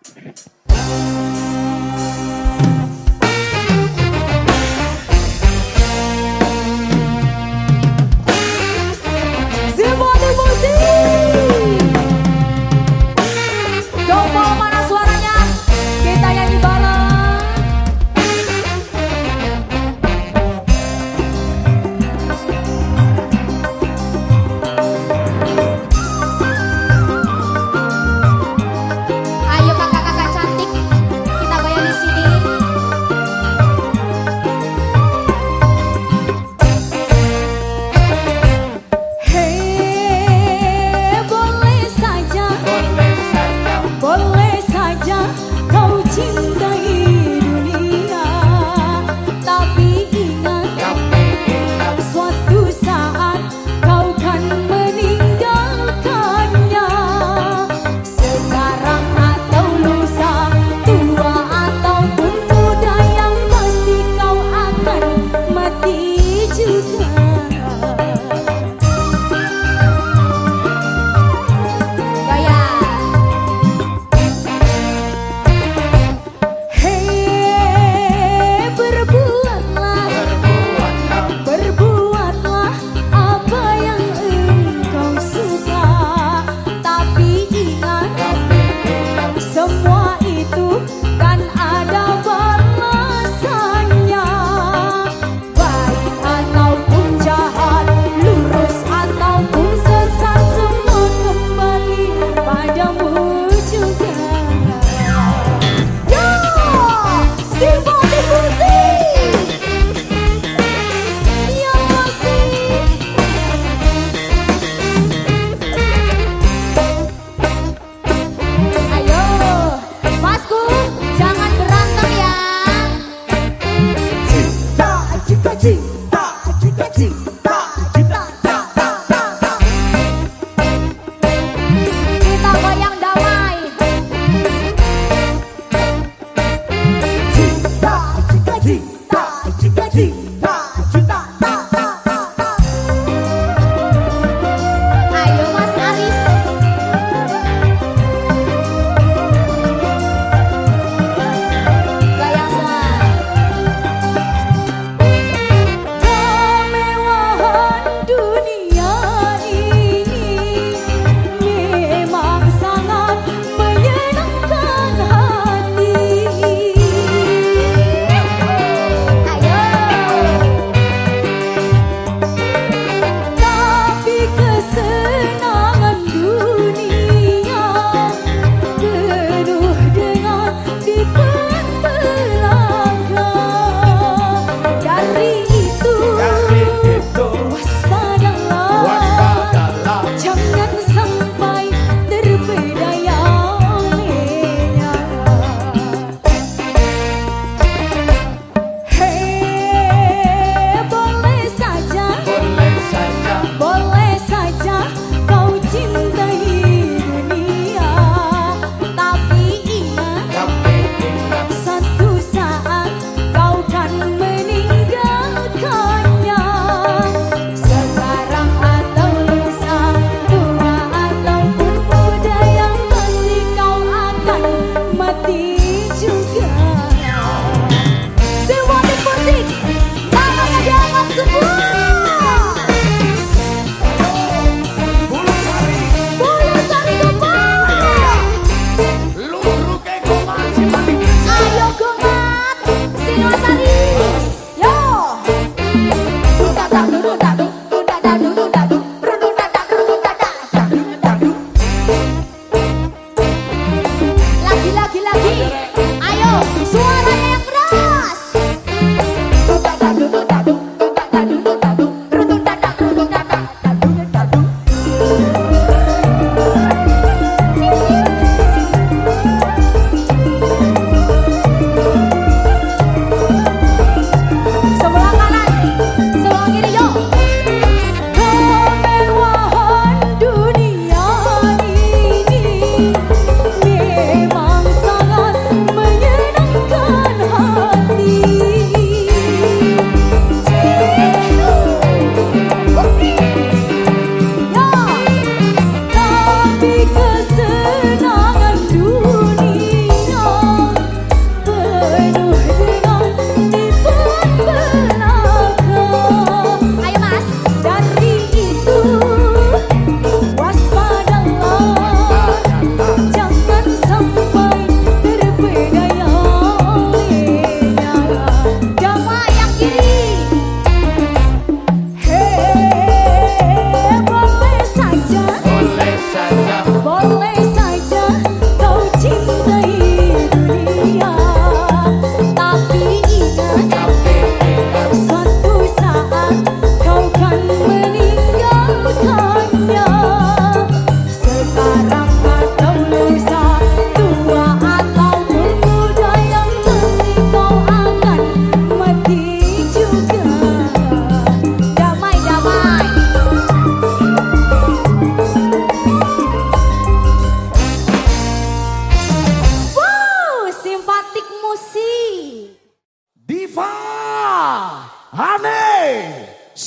Semuanya musik. Coba mana suaranya? Kita nyanyi bareng. Ayo kakak-kakak cantik.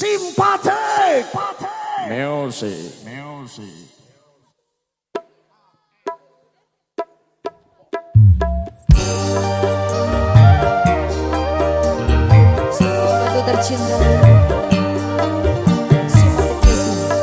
Simpatik Music. Batu tercinta. Simpatik Music.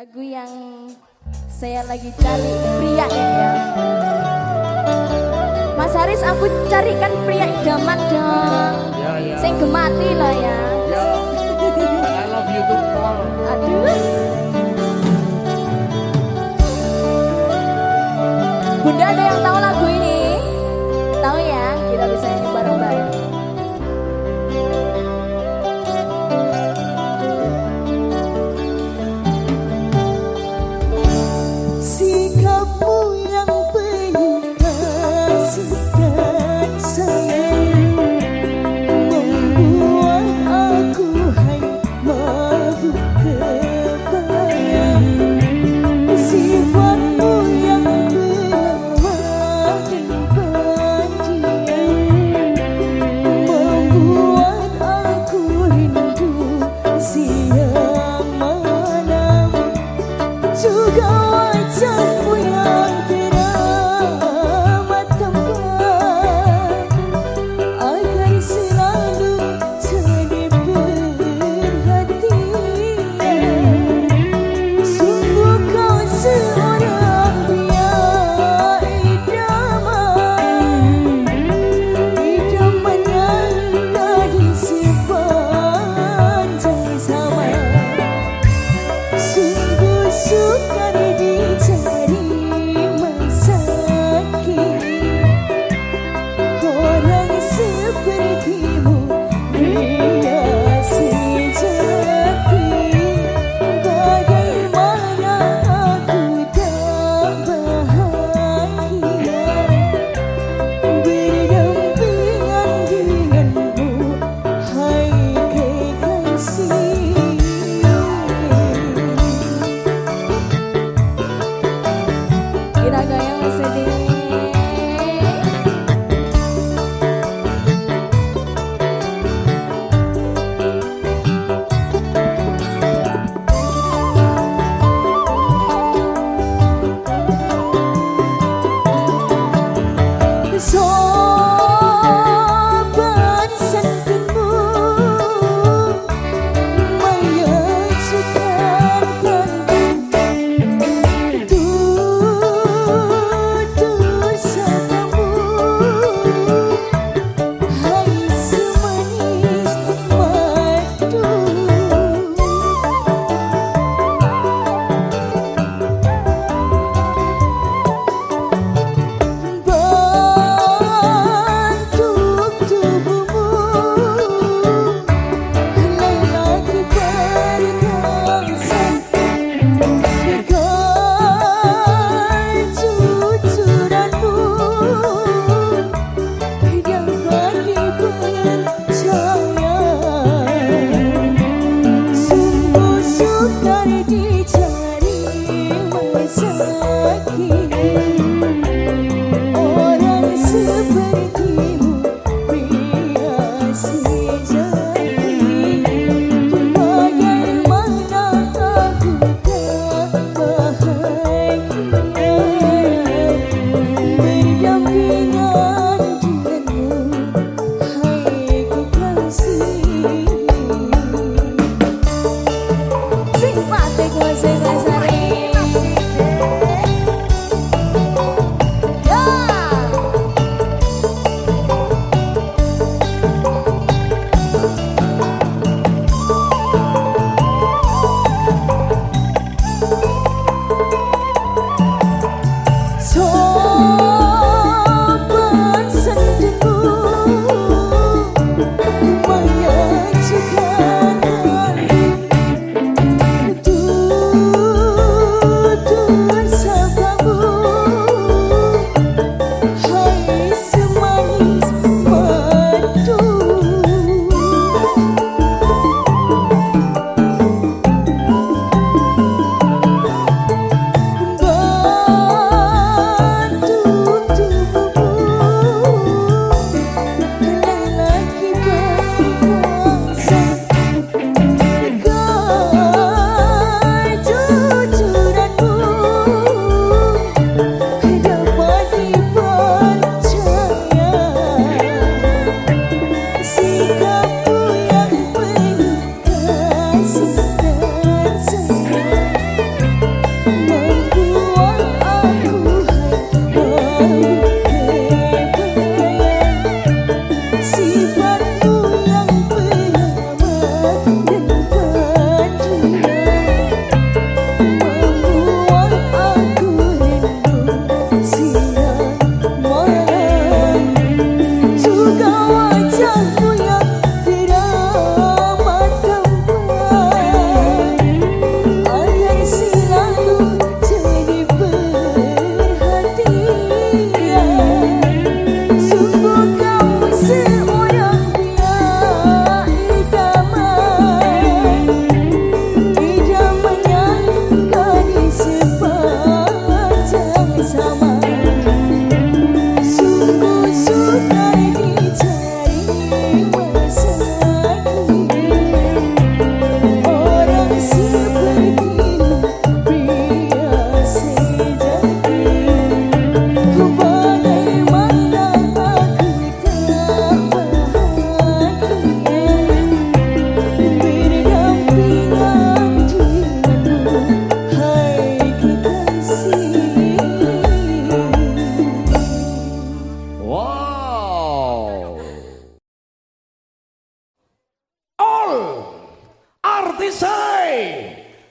Lagu yang saya lagi cari pria ya. Mas Haris, aku carikan pria idaman dong. Ya. Saya gemati lah ya. Ya. I love you too, Paul. Aduh. Bunda, ada yang tahu lagu ini? Tahu ya? Kita bisa nyanyi bareng-bareng. Sikapmu yang penuh kasih dan sayang membuat aku hanya mabuk kebayang. Sifatmu yang pelawak dan pendiam membuat aku rindu siang malam. Juga wajahmu yang teramat tampan agar selalu jadi perhatian. Sungguh kau seorang pria idaman, idaman yang gadis sepanjang zaman. Sungguh sukar dicari masakin orang sepertimu, pria sejati. Bagaimana aku tak bahagia berdampingan denganmu, hai kekasih. Kita goyang sedih. Sopan santunmu menyejukkan hatiku. Tutur satamu, hai semanis madu. Bentuk tubuhmu lelaki perkasa, dengan cucuranmu dapat dipercaya. Sungguh sukar dicari masakin orang sepertimu, pria sejati. Bagaimana aku tak bahagia berdampingan denganmu, hai kekasih. Sing mati kuasa.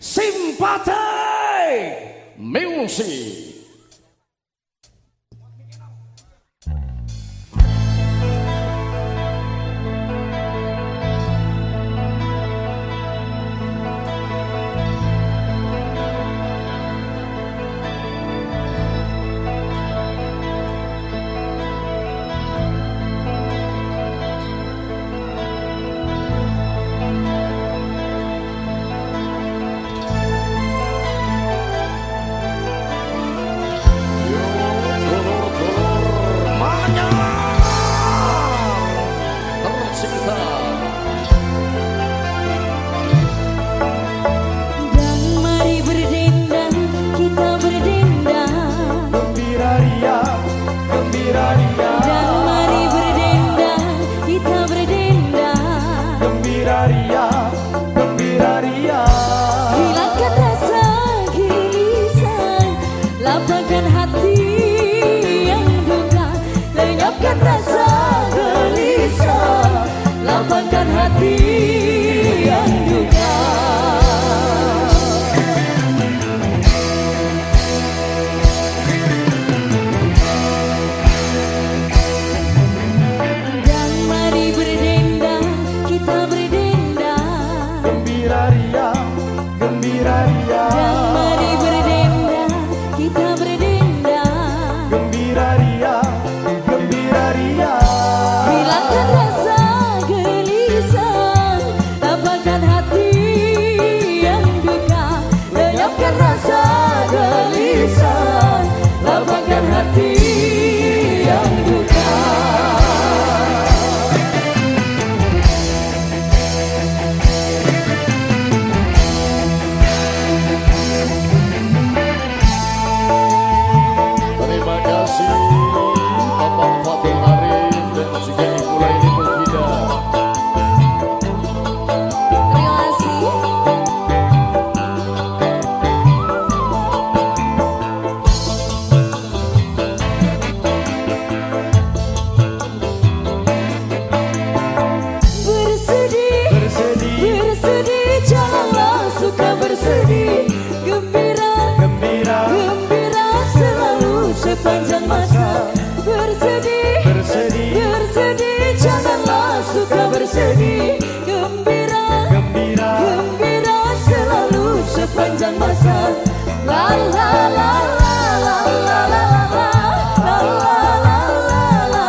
Simpati Music. Lapangkan hati yang duka, lenyapkan rasa gelisah. Lapangkan hati yang duka. Dan mari berdendang, kita berdendang. Gembira ria, gembira ria. Dan mari berdendang, kita berdendang. Gembira ria, gembira ria. Hilangkan rasa gelisah, lapangkan hati yang duka, lenyapkan rasa gelisah, lapangkan hati yang duka. Terima kasih Bapak Fatul Arif dan juga Ibu Laini Mufida. Terima kasih. Bersedih, bersedih, janganlah suka bersedih. Gembira, gembira selalu sepanjang masa. Bersedih, bersedih, janganlah suka bersedih. Gembira, gembira selalu sepanjang masa. La la la la la la la la la la la la la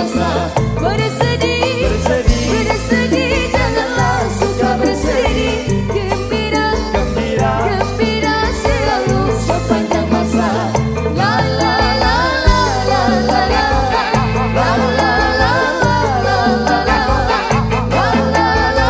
masa. Bersedih, bersedih, janganlah suka bersedih. Gembira, gembira selalu sepanjang masa. La la la la la la la. La la la la la la la. La la la la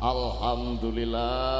Alhamdulillah.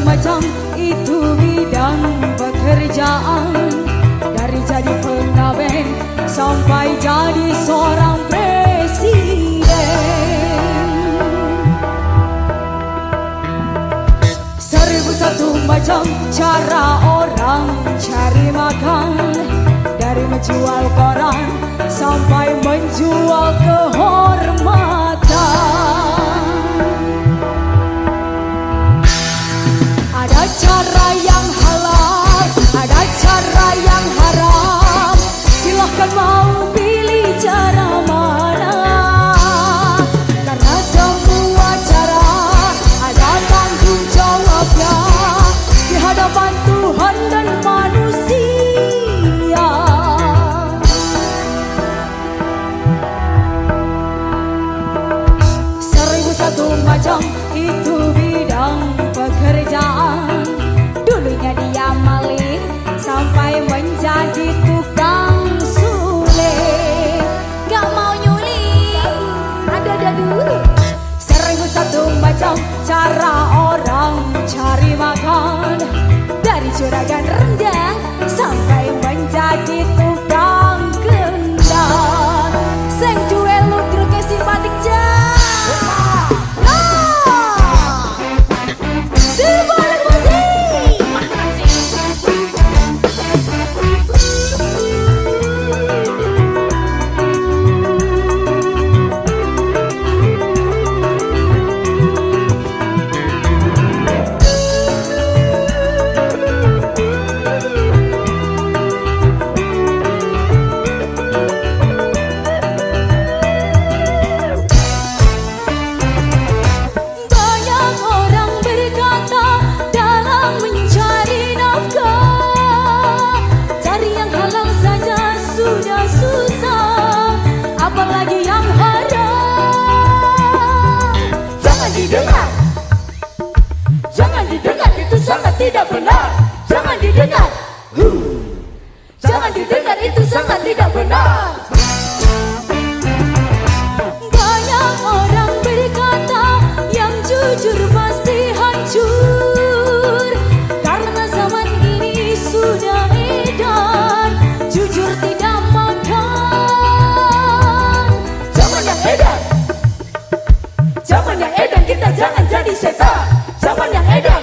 Macam itu bidang pekerjaan, dari jadi pengamen sampai jadi seorang presiden. Seribu satu macam cara orang cari makan, dari menjual koran sampai menjual kehormatan. Ada cara yang halal, ada cara yang haram. Silahkan mau pilih cara mana, karena semua cara ada tanggung jawabnya di hadapan Tuhan dan manusia. Seribu satu macam itu bidang pekerjaan. Dulunya dia maling sampai menjadi tukang suling. Gak mau nyuling, ada dulu. Seribu satu macam cara orang cari makan, dari juragan rendah sampai menjadi tukang kendang. Sing duwe ludruk simpatik jan. sangat tidak benar. Jangan didengar. Jangan didengar, itu sangat tidak benar. Banyak orang berkata yang jujur pasti hancur, karena zaman ini sudah edan jujur tidak makan. Zaman yang edan, zaman yang edan, kita jangan jadi setan. Zaman yang edan,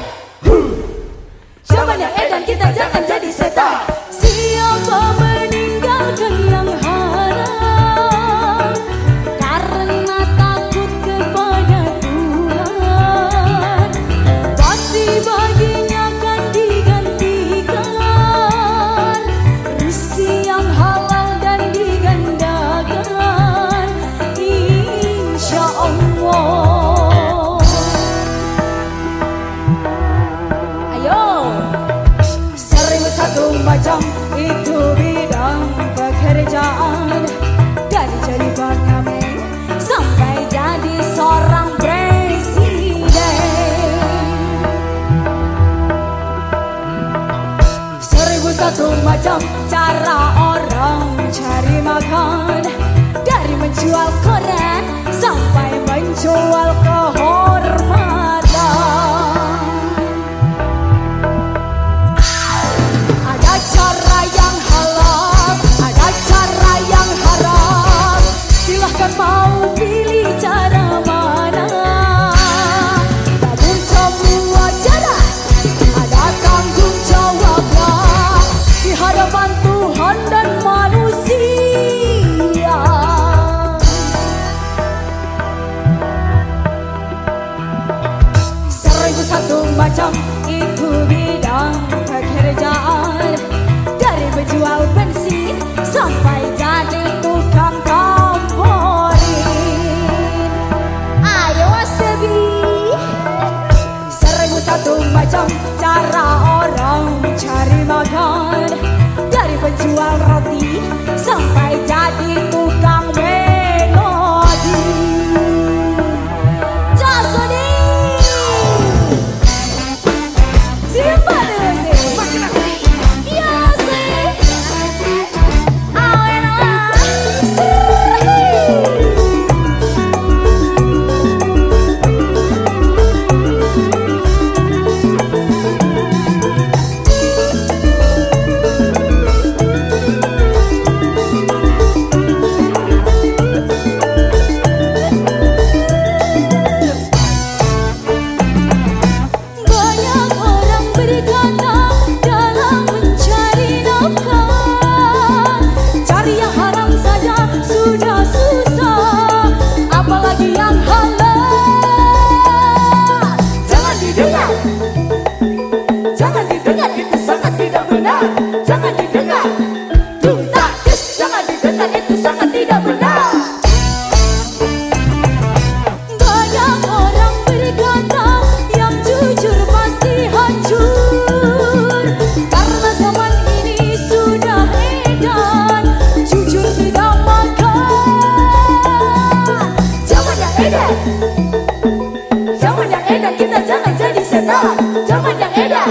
zaman yang edan, kita jangan jadi setan. Siapa meninggalkan yang haram karena takut kepada Tuhan, pasti baginya akan digantikan rezeki yang halal dan digandakan, insya Allah. Ayo, 1001 macam itu bidang pekerjaan, dari jadi pengamen sampai jadi seorang presiden. 1001 macam cara orang cari makan, dari menjual koran sampai menjual kehormatan. Ada cara yang halal, ada cara yang haram. Silahkan mau pilih cara mana. Namun semua cara ada tanggung jawabnya di hadapan Tuhan dan manusia. 1001 macam itu bidang pekerjaan, dari menjual bensin sampai jadi tukang komporin. Ayo Wasabi. 1001 macam cara orang cari makan, dari penjual roti sampai jadi tukang melodi. Jasoni. Siapa dulu sih? Iya sih. Awen banyak orang berkata dalam mencari nafkah, cari yang haram saja sudah susah, apalagi yang halal. Jangan didengar, jangan didengar, itu sangat tidak benar. Jangan didengar, tuntas, jangan didengar, itu sangat tidak benar. Banyak orang berkata yang jujur pasti hancur, karena zaman ini sudah edan jujur tidak makan. Zaman yang edan, zaman yang edan, kita jangan jadi setan. Zaman yang edan,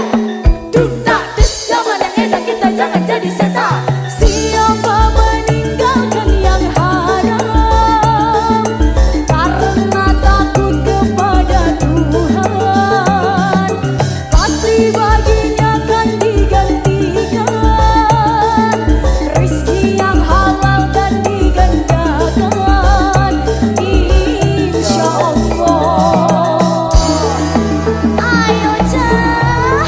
tuntas, zaman yang edan, kita jangan jadi setan. Siapa meninggalkan yang haram karena takut kepada Tuhan, pasti baginya akan digantikan rezeki yang halal dan digandakan, insya Allah. Ayo Cah.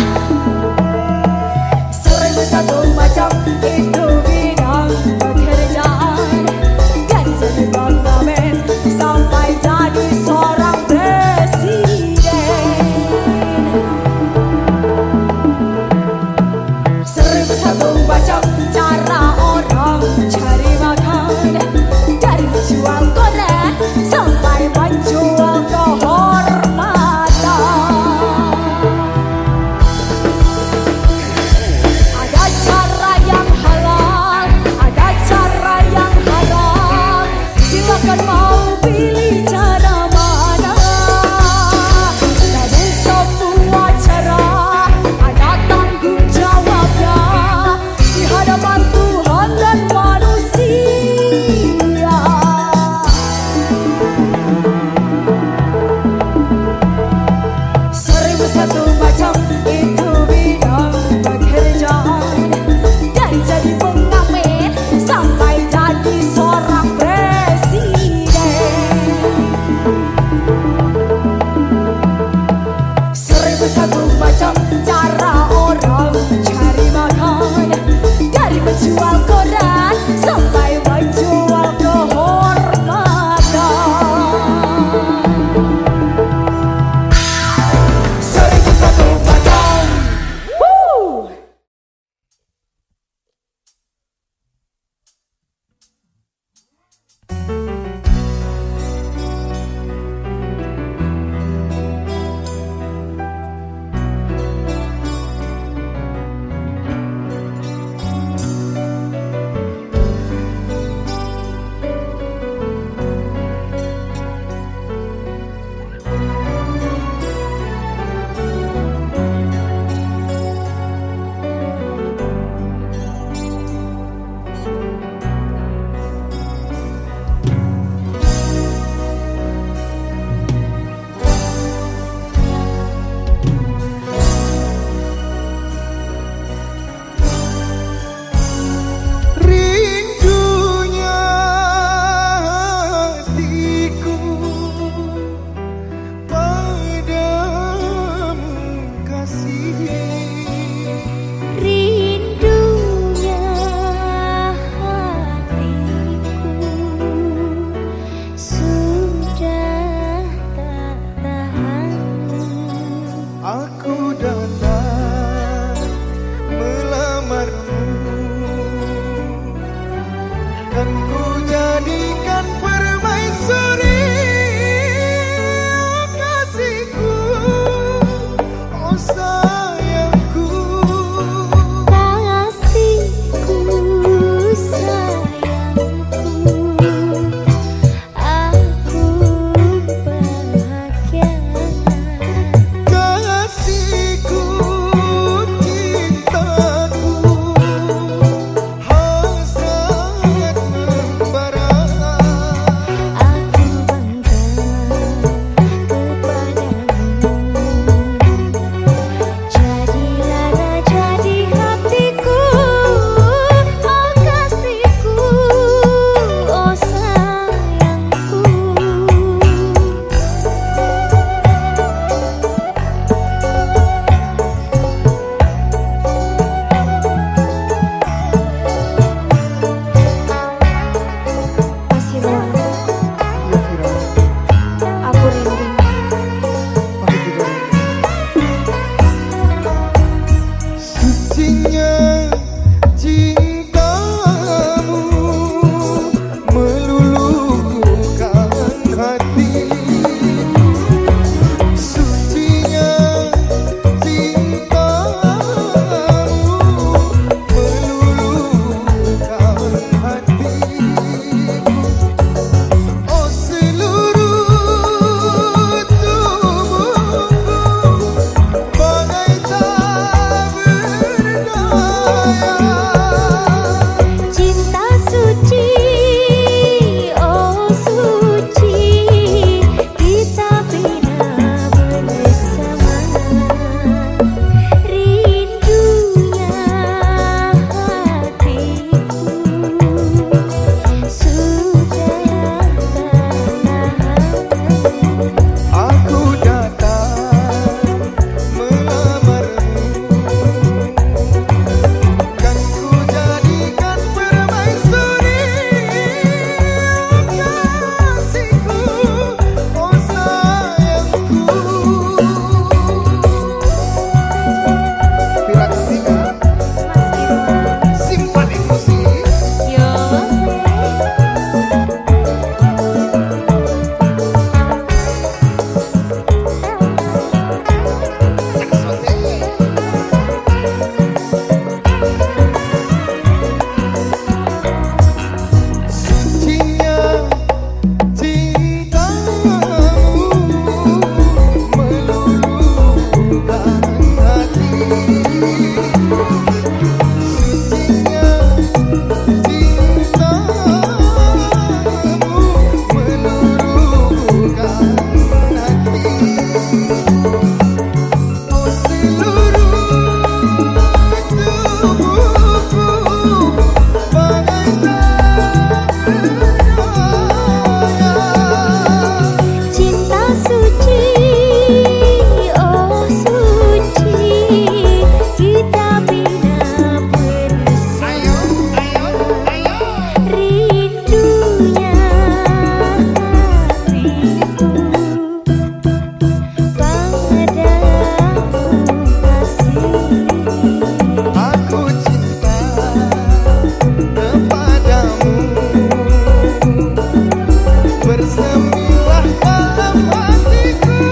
Sepilah dalam hatiku,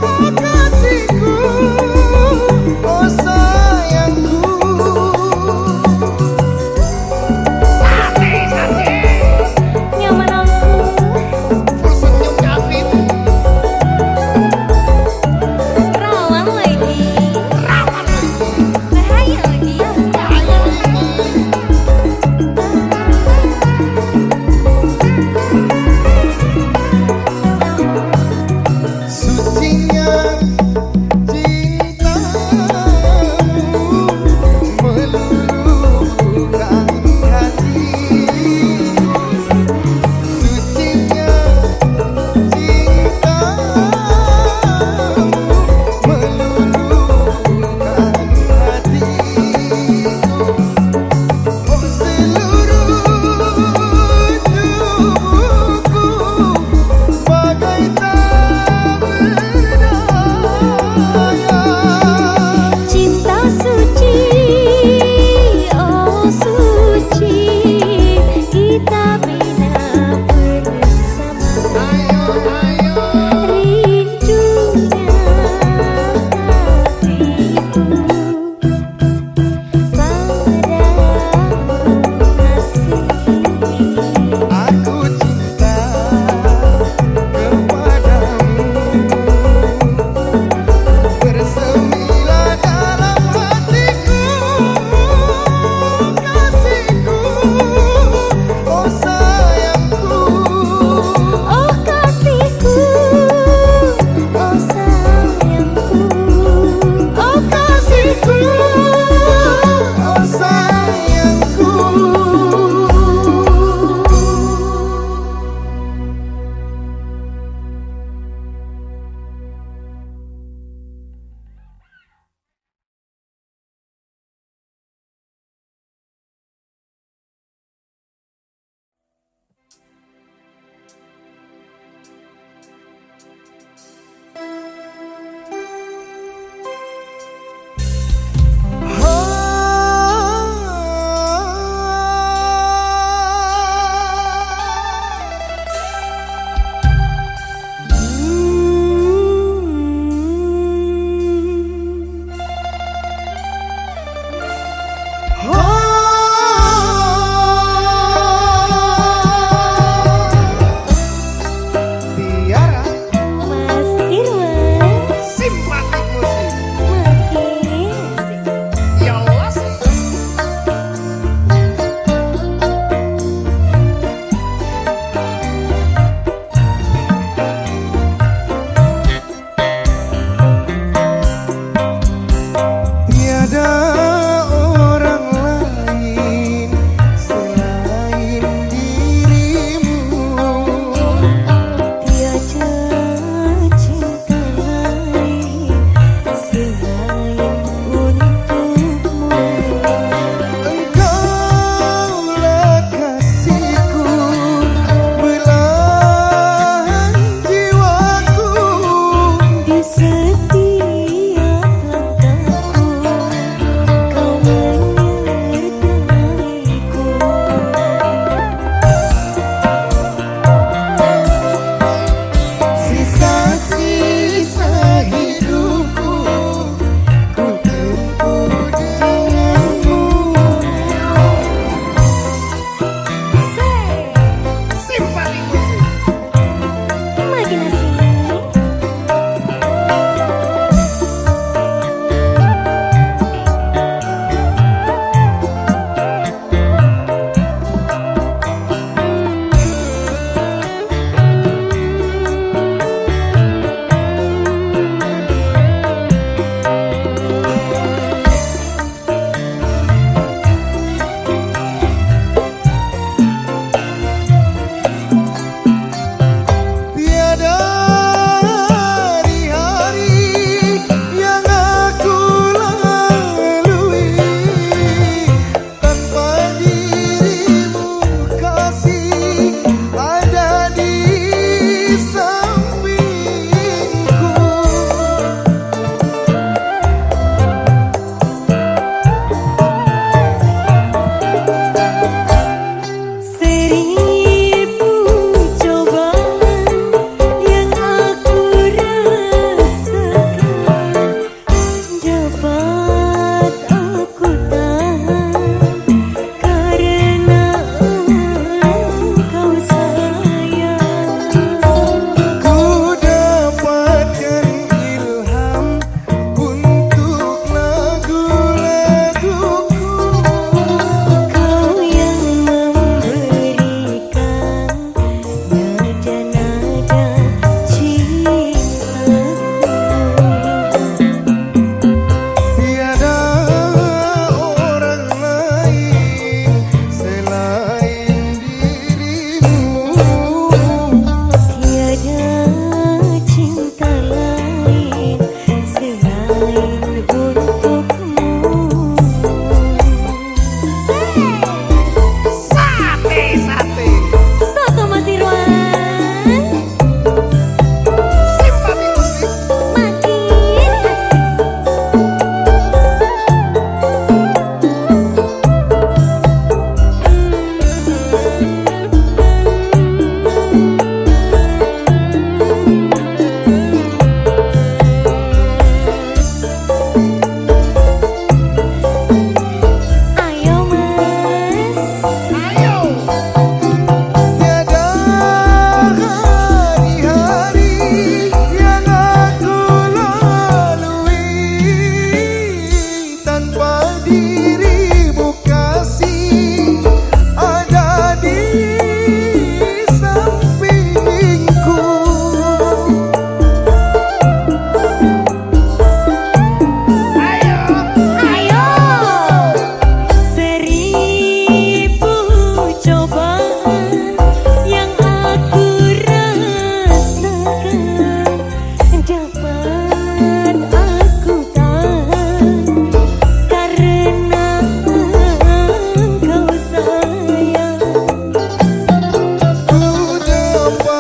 oh kasihku, oh sayangku. Nyaman aku. Full senyum Kavin. Rawan lagi. Rawan lagi. Bahaya lagi. Bahaya lagi.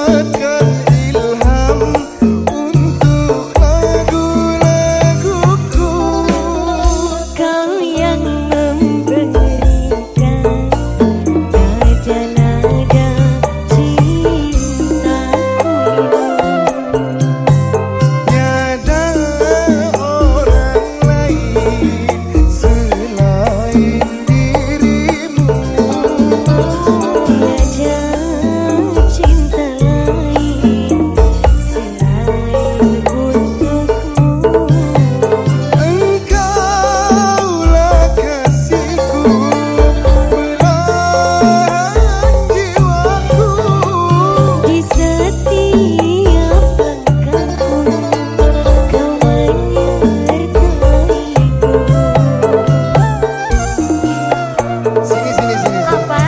dapatkan ilham untuk lagu-laguku. Kau yang memberikan nada-nada cintaku. Tiada orang lain selain dirimu. Tiada cinta lain selain untukmu. Engkaulah kasihku, belahan jiwaku. Di setiap langkahku kau menyertaiku. Sini. Apa?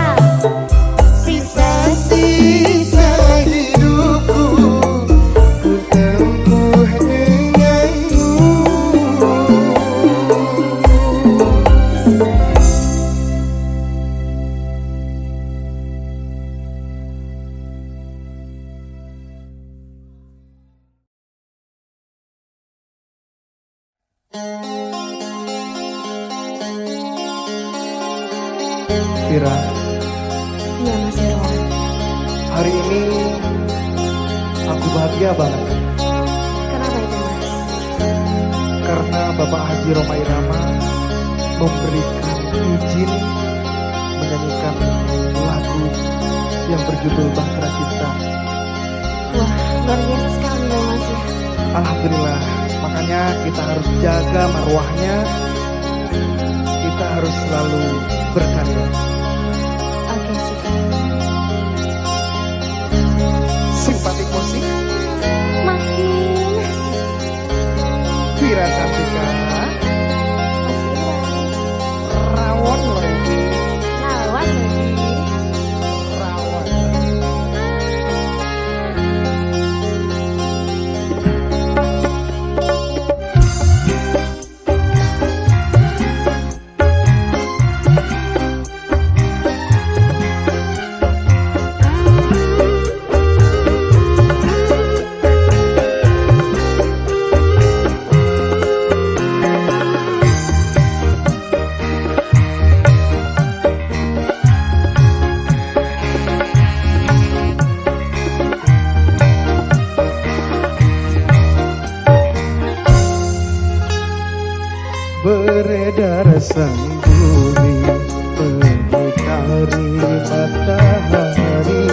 Sisa-sisa hidupku ku tempuh denganmu. Vira, Iya Mas Irwan. hari ini aku bahagia banget Kenapa itu Mas? karena Bapak Haji Rhoma Irama memberikan izin menyanyikan lagu yang berjudul Bahtera Cinta. Wah, luar biasa sekali loh Mas ya. Alhamdulillah, makanya kita harus jaga marwahnya. Kita harus selalu berkarya. Oke sih. Simpatik musik Makin asik Vira Cantika Mas Irwan. rawon lagi Lawan lagi. rawon. Beredar sang bumi mengitari matahari.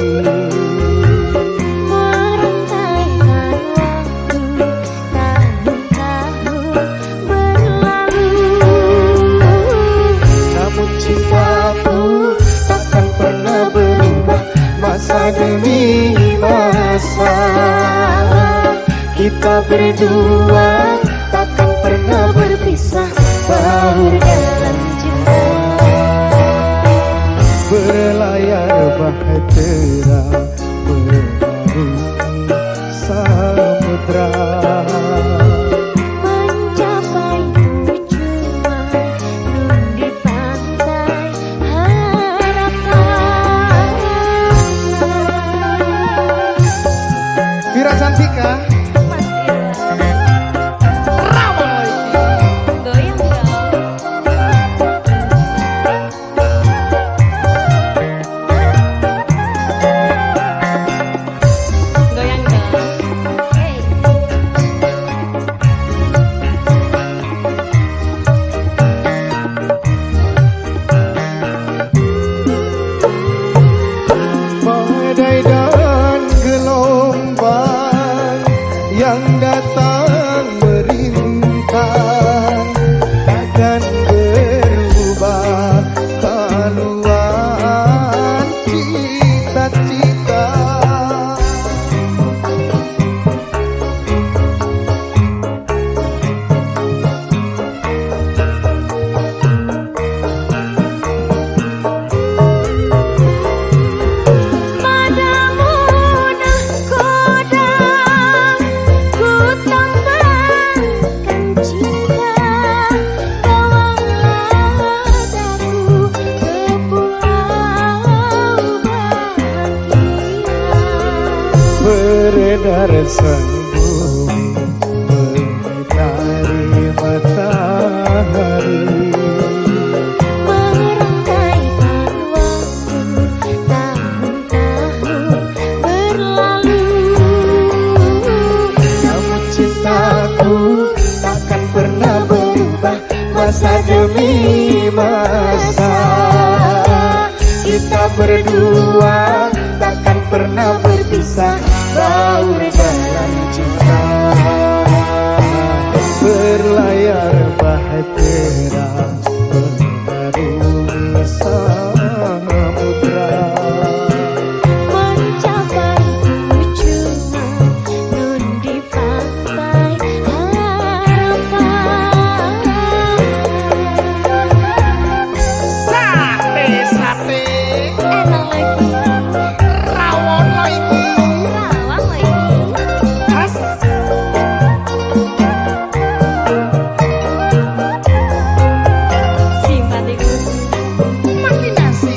Merentaikan waktu tahun-tahun berlalu. Namun cintaku takkan pernah berubah masa demi masa. Kita berdua takkan pernah berpisah, baur dalam cinta. Berlayar bahtera mengarungi samudra. Mencapai tujuan di pantai harapan. Vira Cantika Mas Irwan. rawon lagi. Goyang dong. Goyang dong. Hey. Badai dan gelombang beredar sang bumi mengitari matahari. Merangkaikan waktu tahun-tahun berlalu. Namun cintaku takkan pernah berubah masa demi masa. Kita berdua takkan pernah berpisah, baur dalam cinta. Berlayar bahtera mengarungi samudra, Mencapai tujuan nun di pantai harapan. sate Enak lagi, rawon lagi rawang lagi. khas. Simpatikus. Makin nasi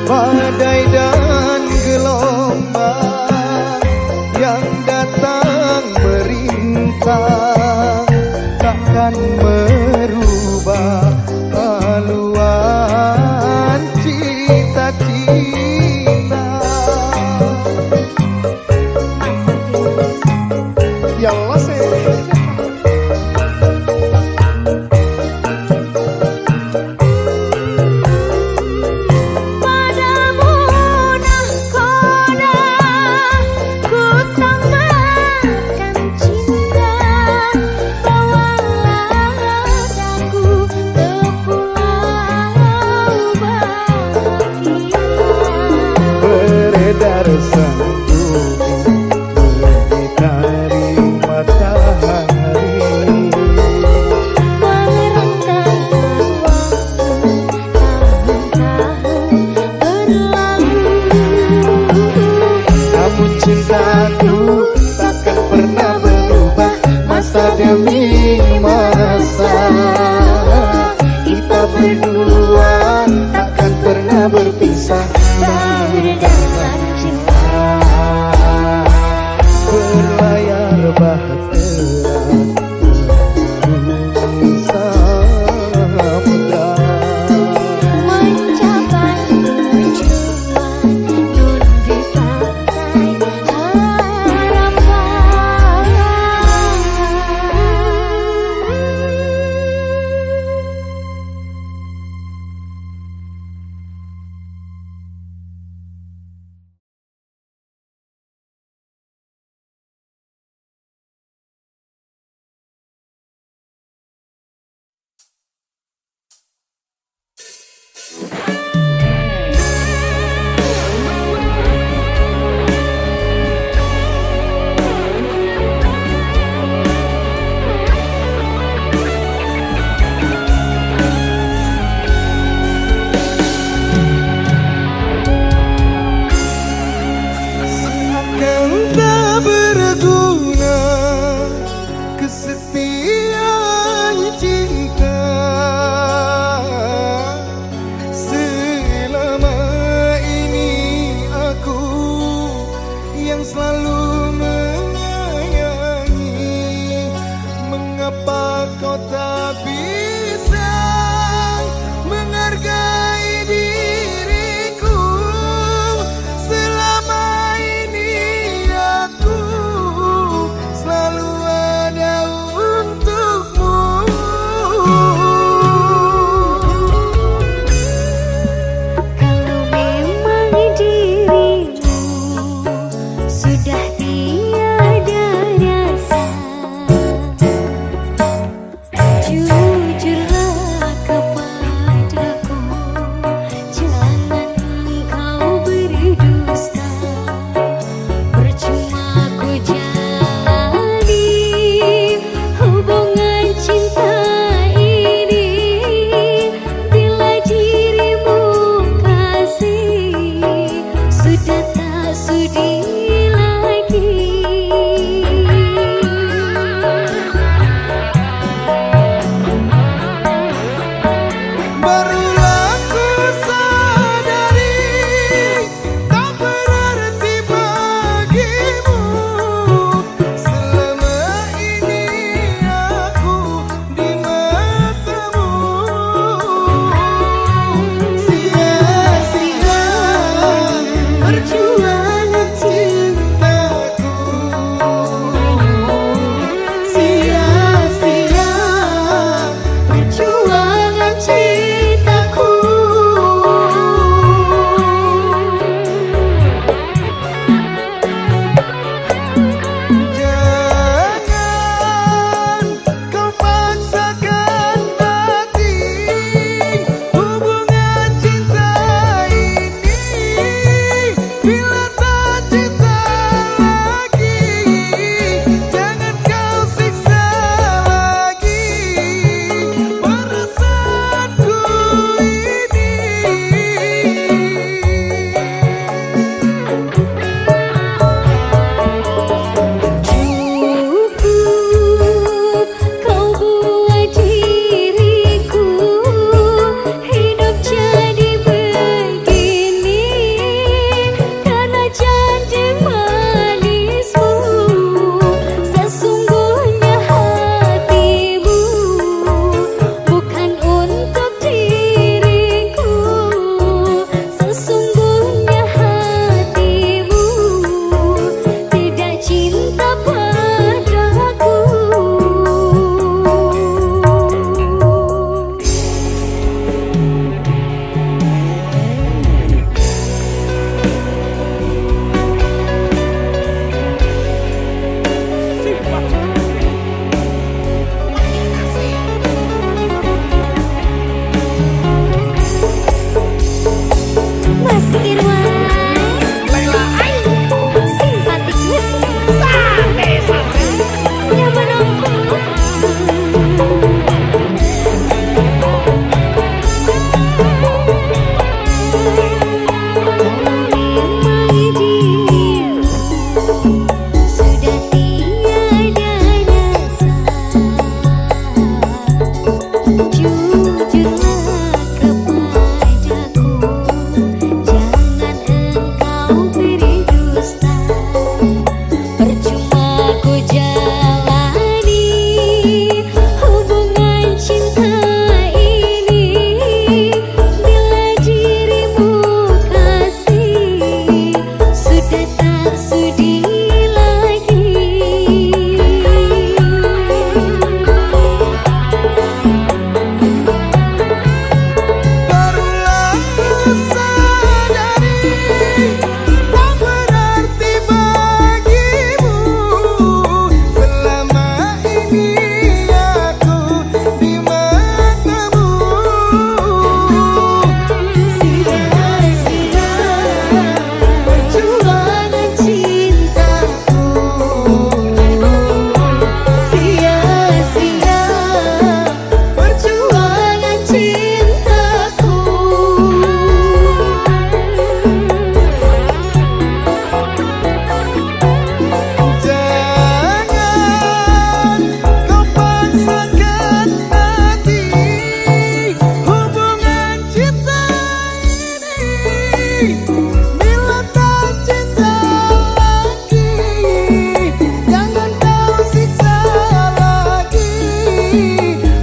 badai dan gelombang yang datang merintang takkan merubah haluan cita-cita. Ya Allah Padamu nahkoda ku tambahkan cinta. Bawalah aku ke pulau bahagia. beredar sang bumi mengitari matahari. Merangkaikan waktu tahun-tahun berlalu. Namun cintaku takkan pernah berubah masa demi masa. Kita berdua takkan pernah berpisah, Baur dalam cinta. berlayar bahtera mengarungi samudra. Mencapai tujuan nun di pantai Seakan tak berguna kesetiaan cinta. Selama ini aku yang selalu menyayangi. Mengapa kau tak bisa menghargai diriku? Selama ini aku selalu ada untukmu. Kalau memang dirimu sudah tiada rasa, jujurlah kepadaku, jangan kau berdusta. Percuma ku jalani hubungan cinta ini bila dirimu kasih sudah tak sudi lagi.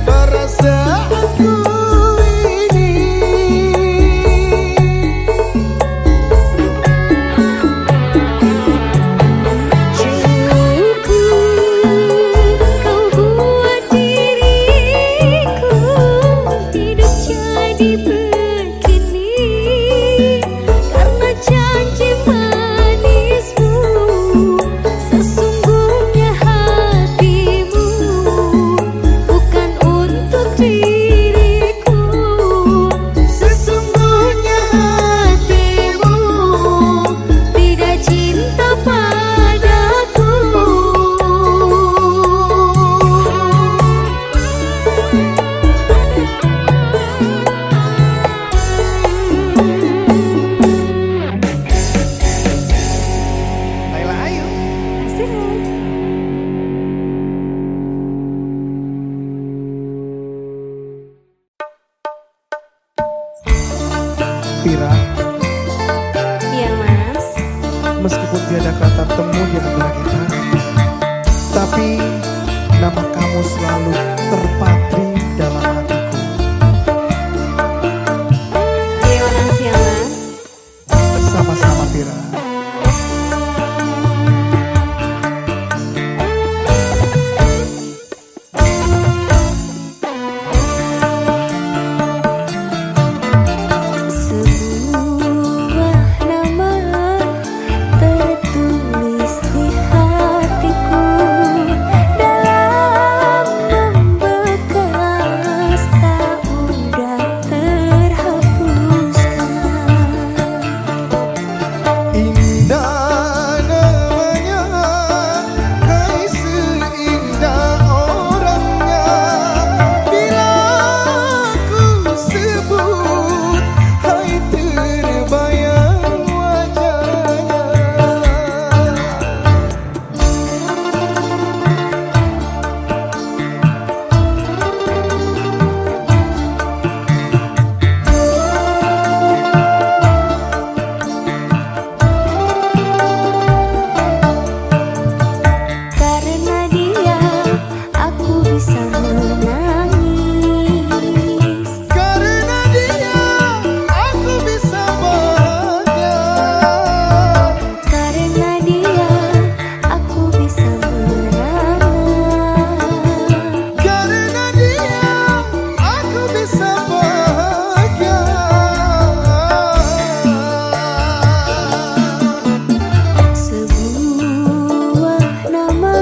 perasaanku ini. Kau buat diriku hidup jadi begini karena janji manismu. Sesungguhnya hatimu bukan untuk diriku. Sesungguhnya Hatimu tidak cinta padaku. Laila ayo. Vira, Iya mas. meskipun tiada kata temu di antara kita, tapi nama kamu selalu terpatri dalam hatiku. Terima kasih ya mas. Sama-sama Vira. Sebuah nama tertulis di hatiku dalam membekas tak mudah terhapuskan. Indah namanya, hai seindah orangnya. Bila ku sebut, hai terbayang wajahnya. Karena dia aku bisa menangis. Karena dia aku bisa bahagia. Karena dia aku bisa meramah. Karena dia aku bisa bahagia. Sebuah nama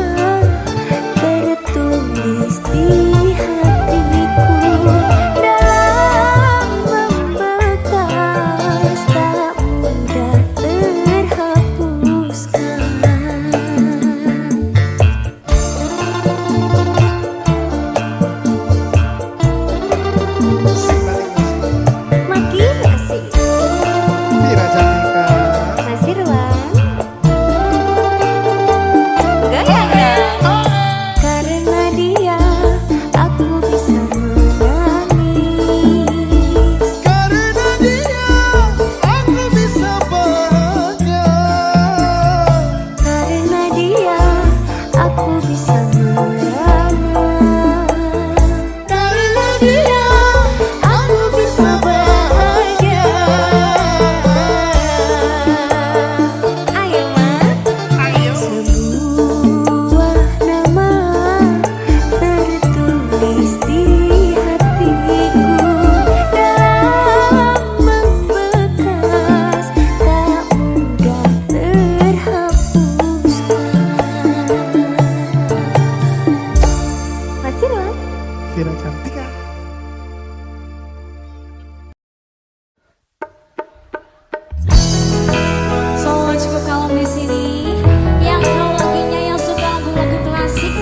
tertulis di hatiku dalam membekas tak mudah terhapuskan. Makin asik. Vira Cantika. Mas Irwan. Gayanya. Karena dia aku bisa menangis. Karena dia aku bisa bahagia. Karena dia aku bisa meramah. Karena dia aku bisa bahagia. Ayo mas. Sebuah nama tertulis di hatiku dalam membekas tak mudah terhapuskan. Mas Irwan. Vira Cantika. So cukup kalem di sini. Yang kalau laginya yang suka lagu-lagu klasik,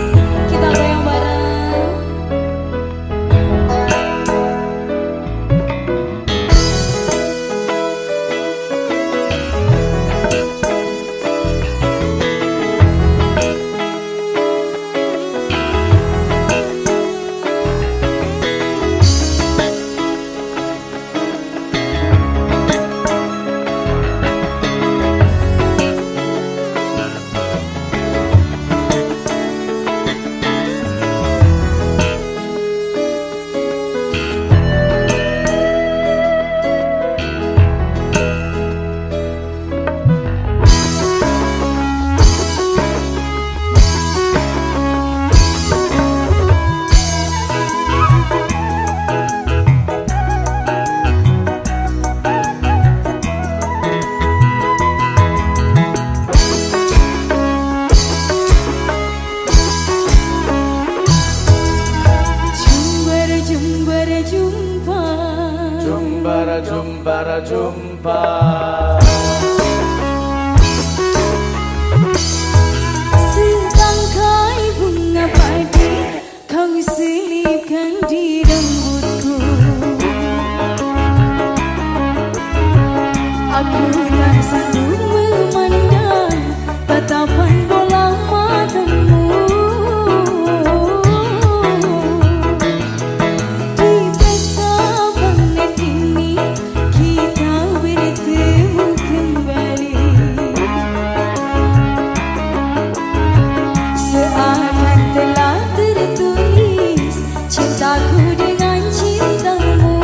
kita goyang bareng. jumpa. Jumbara jumbara jumpa. Setangkai bunga padi kau selipkan di rambutku. Aku tak sanggup memandang tatapan bola matamu. Di pesta banglet ini kita bertemu kembali. Seakan telah tertulis cintaku dengan cintamu.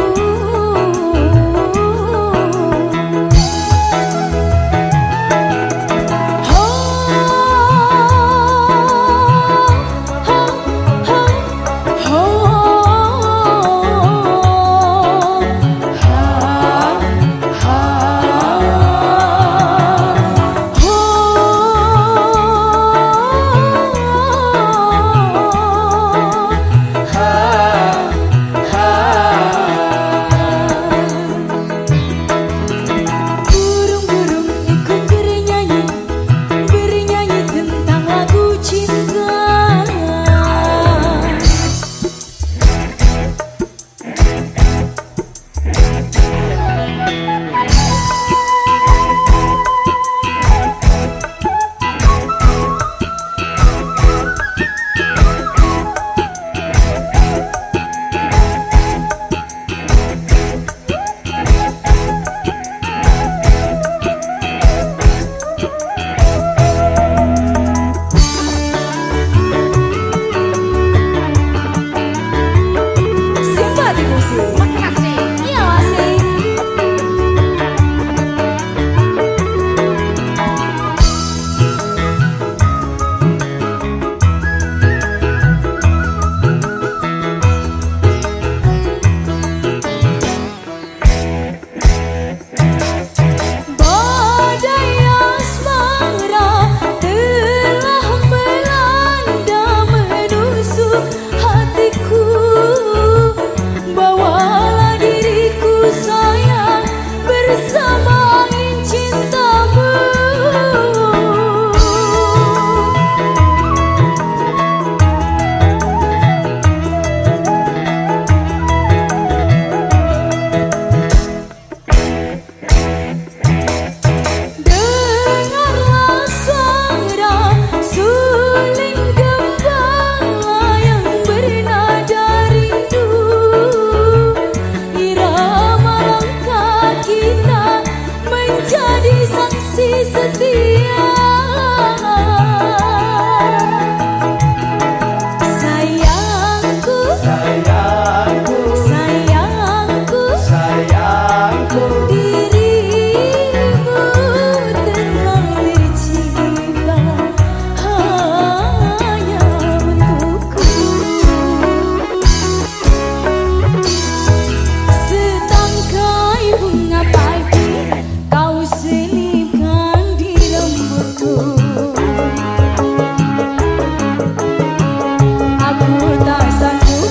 Aku tak sanggup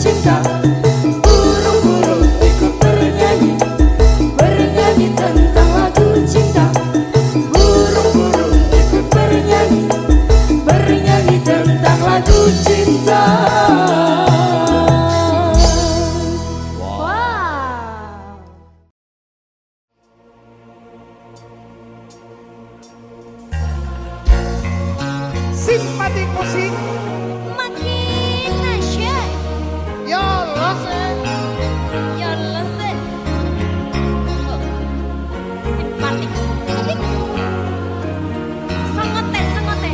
cinta. Burung-burung ikut bernyanyi, bernyanyi tentang lagu cinta. Burung-burung ikut bernyanyi, bernyanyi tentang lagu cinta. Simpatik musik. Makin nasyad. Ya Allah. Ya lesen. Simpatik. Simpatik. Sangote, sangote.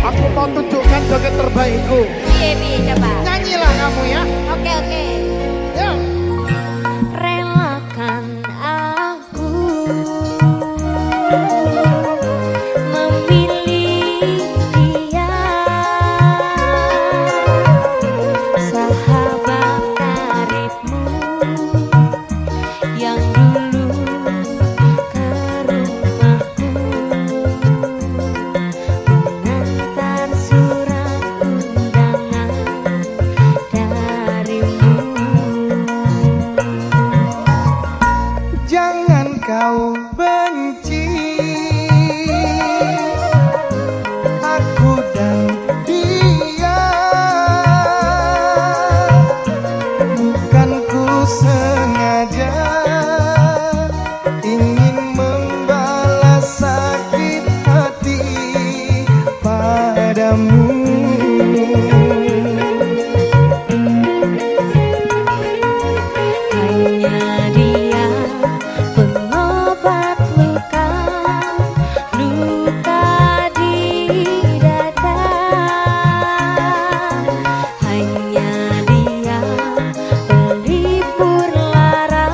Aku mau tunjukkan joget terbaikku. Piye coba. Nyanyilah kamu ya. Oke. Ya. Relakan aku memilih dia, sahabat karibmu yang dulu ke rumahku mengantar surat undangan darimu. Jangan kau benci aku dan dia. Bukan ku sengaja ingin membalas sakit hati padamu. Hanya dia pengobat luka, luka di dada. Hanya dia pelipur lara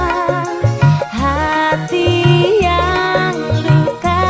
hati yang luka.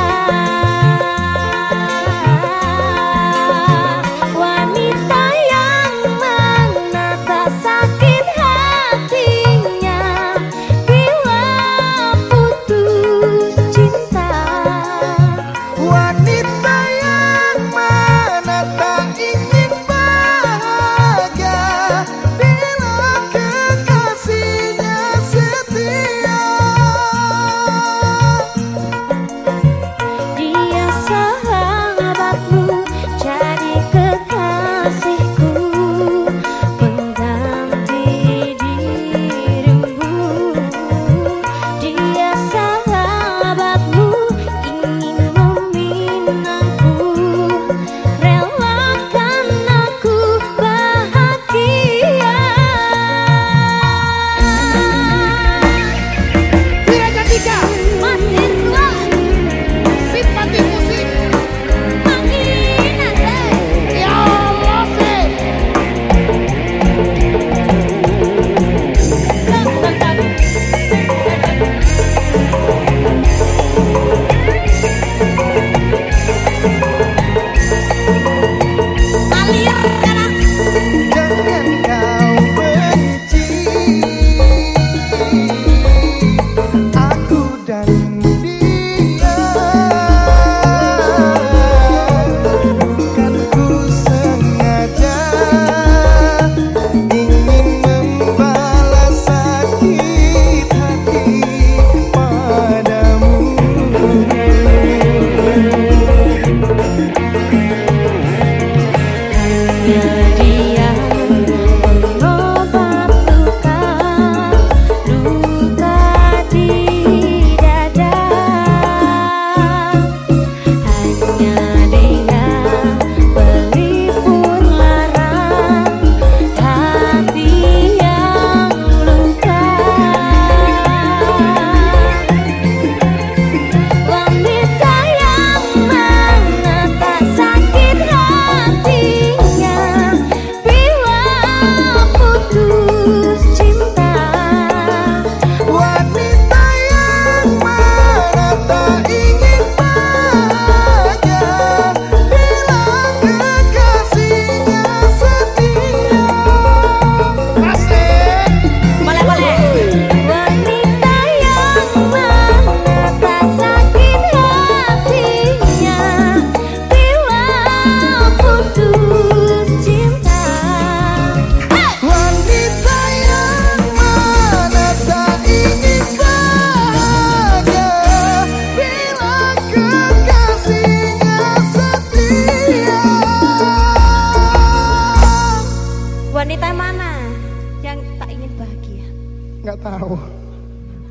tahu.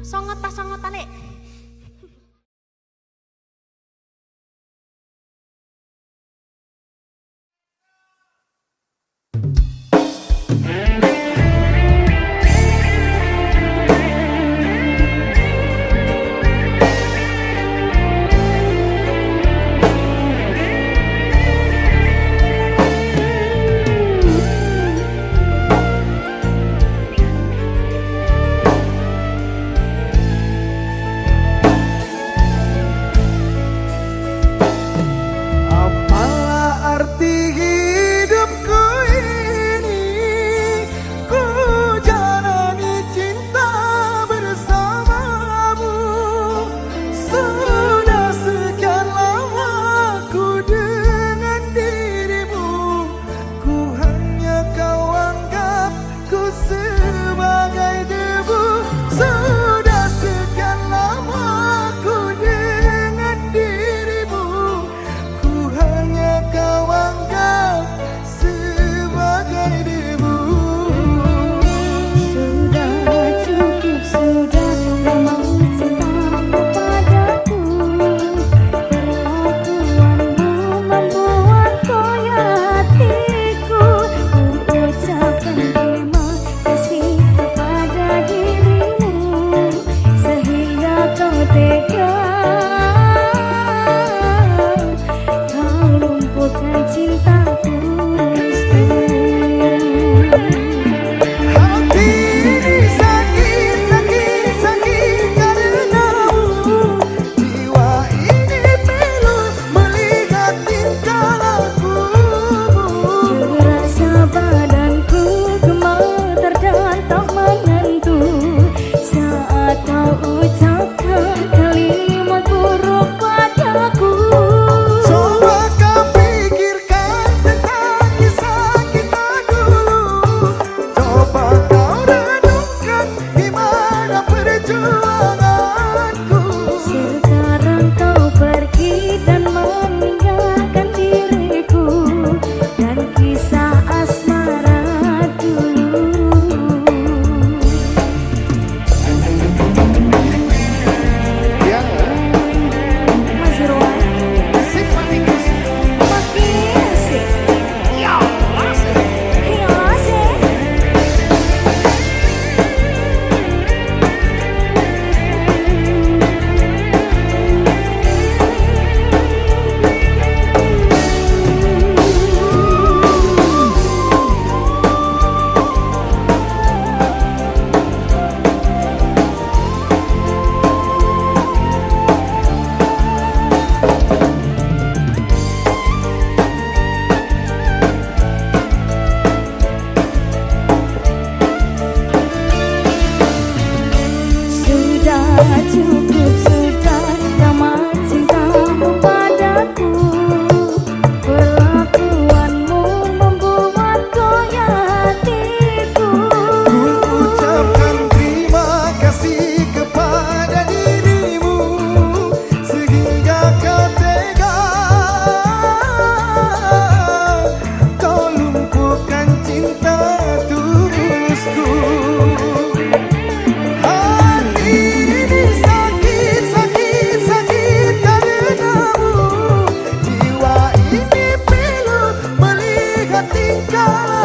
Songot pas songot talik. Tinggal